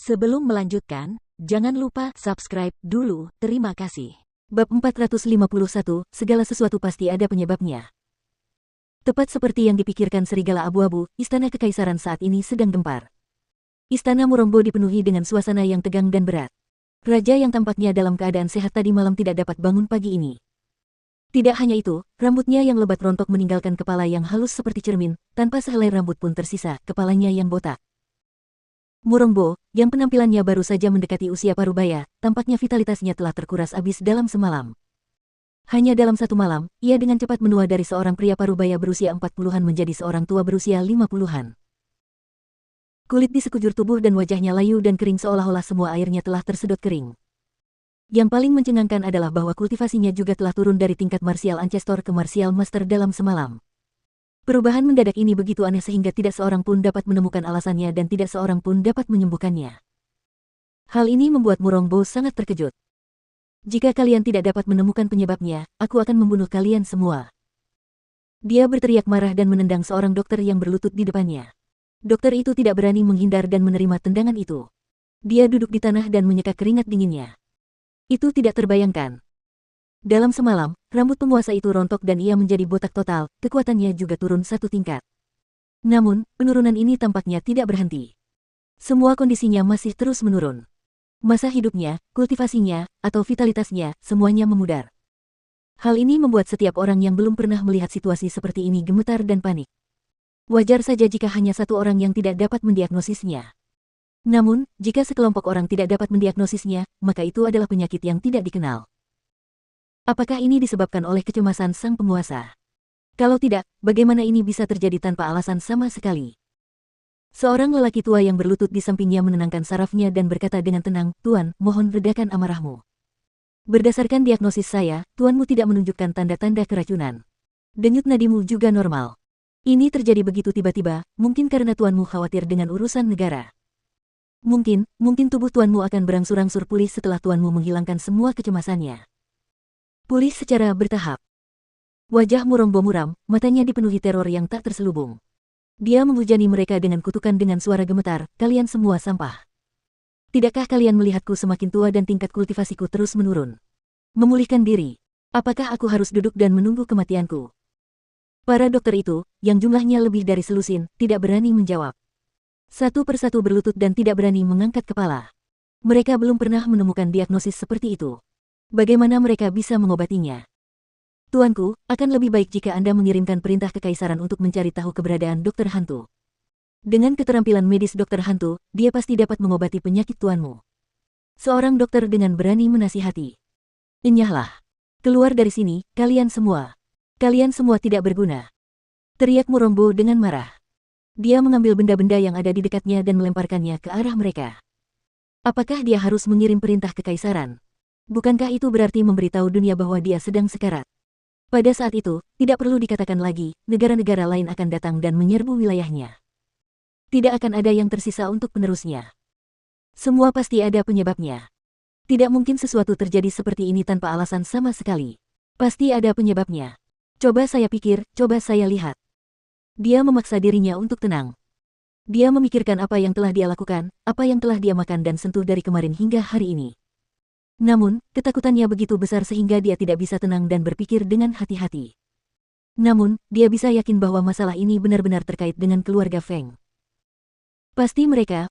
Sebelum melanjutkan, jangan lupa subscribe dulu, terima kasih. Bab 451, segala sesuatu pasti ada penyebabnya. Tepat seperti yang dipikirkan serigala abu-abu, istana kekaisaran saat ini sedang gempar. Istana Murongbo dipenuhi dengan suasana yang tegang dan berat. Raja yang tampaknya dalam keadaan sehat tadi malam tidak dapat bangun pagi ini. Tidak hanya itu, rambutnya yang lebat rontok meninggalkan kepala yang halus seperti cermin, tanpa sehelai rambut pun tersisa, kepalanya yang botak. Murongbo, yang penampilannya baru saja mendekati usia parubaya, tampaknya vitalitasnya telah terkuras habis dalam semalam. Hanya dalam satu malam, ia dengan cepat menua dari seorang pria parubaya berusia 40-an menjadi seorang tua berusia 50-an. Kulit di sekujur tubuh dan wajahnya layu dan kering seolah-olah semua airnya telah tersedot kering. Yang paling mencengangkan adalah bahwa kultivasinya juga telah turun dari tingkat martial ancestor ke martial master dalam semalam. Perubahan mendadak ini begitu aneh sehingga tidak seorang pun dapat menemukan alasannya dan tidak seorang pun dapat menyembuhkannya. Hal ini membuat Murongbo sangat terkejut. Jika kalian tidak dapat menemukan penyebabnya, aku akan membunuh kalian semua. Dia berteriak marah dan menendang seorang dokter yang berlutut di depannya. Dokter itu tidak berani menghindar dan menerima tendangan itu. Dia duduk di tanah dan menyeka keringat dinginnya. Itu tidak terbayangkan. Dalam semalam, rambut penguasa itu rontok dan ia menjadi botak total, kekuatannya juga turun satu tingkat. Namun, penurunan ini tampaknya tidak berhenti. Semua kondisinya masih terus menurun. Masa hidupnya, kultivasinya, atau vitalitasnya, semuanya memudar. Hal ini membuat setiap orang yang belum pernah melihat situasi seperti ini gemetar dan panik. Wajar saja jika hanya satu orang yang tidak dapat mendiagnosisnya. Namun, jika sekelompok orang tidak dapat mendiagnosisnya, maka itu adalah penyakit yang tidak dikenal. Apakah ini disebabkan oleh kecemasan sang penguasa? Kalau tidak, bagaimana ini bisa terjadi tanpa alasan sama sekali? Seorang lelaki tua yang berlutut di sampingnya menenangkan sarafnya dan berkata dengan tenang, "Tuan, mohon redakan amarahmu. Berdasarkan diagnosis saya, tuanmu tidak menunjukkan tanda-tanda keracunan. Denyut nadimu juga normal. Ini terjadi begitu tiba-tiba, mungkin karena tuanmu khawatir dengan urusan negara. Mungkin tubuh tuanmu akan berangsur-angsur pulih setelah tuanmu menghilangkan semua kecemasannya." Pulih secara bertahap. Wajah Murongbo muram, matanya dipenuhi teror yang tak terselubung. Dia menghujani mereka dengan kutukan dengan suara gemetar, "Kalian semua sampah. Tidakkah kalian melihatku semakin tua dan tingkat kultivasiku terus menurun? Memulihkan diri. Apakah aku harus duduk dan menunggu kematianku?" Para dokter itu, yang jumlahnya lebih dari selusin, tidak berani menjawab. Satu persatu berlutut dan tidak berani mengangkat kepala. Mereka belum pernah menemukan diagnosis seperti itu. Bagaimana mereka bisa mengobatinya? "Tuanku, akan lebih baik jika Anda mengirimkan perintah kekaisaran untuk mencari tahu keberadaan dokter hantu. Dengan keterampilan medis dokter hantu, dia pasti dapat mengobati penyakit tuanmu." Seorang dokter dengan berani menasihati. "Enyahlah. Keluar dari sini, kalian semua. Kalian semua tidak berguna." Teriak Murongbo dengan marah. Dia mengambil benda-benda yang ada di dekatnya dan melemparkannya ke arah mereka. Apakah dia harus mengirim perintah kekaisaran? Bukankah itu berarti memberitahu dunia bahwa dia sedang sekarat? Pada saat itu, tidak perlu dikatakan lagi, negara-negara lain akan datang dan menyerbu wilayahnya. Tidak akan ada yang tersisa untuk penerusnya. Semua pasti ada penyebabnya. Tidak mungkin sesuatu terjadi seperti ini tanpa alasan sama sekali. Pasti ada penyebabnya. Coba saya pikir, coba saya lihat. Dia memaksa dirinya untuk tenang. Dia memikirkan apa yang telah dia lakukan, apa yang telah dia makan dan sentuh dari kemarin hingga hari ini. Namun, ketakutannya begitu besar sehingga dia tidak bisa tenang dan berpikir dengan hati-hati. Namun, dia bisa yakin bahwa masalah ini benar-benar terkait dengan keluarga Feng. Pasti mereka,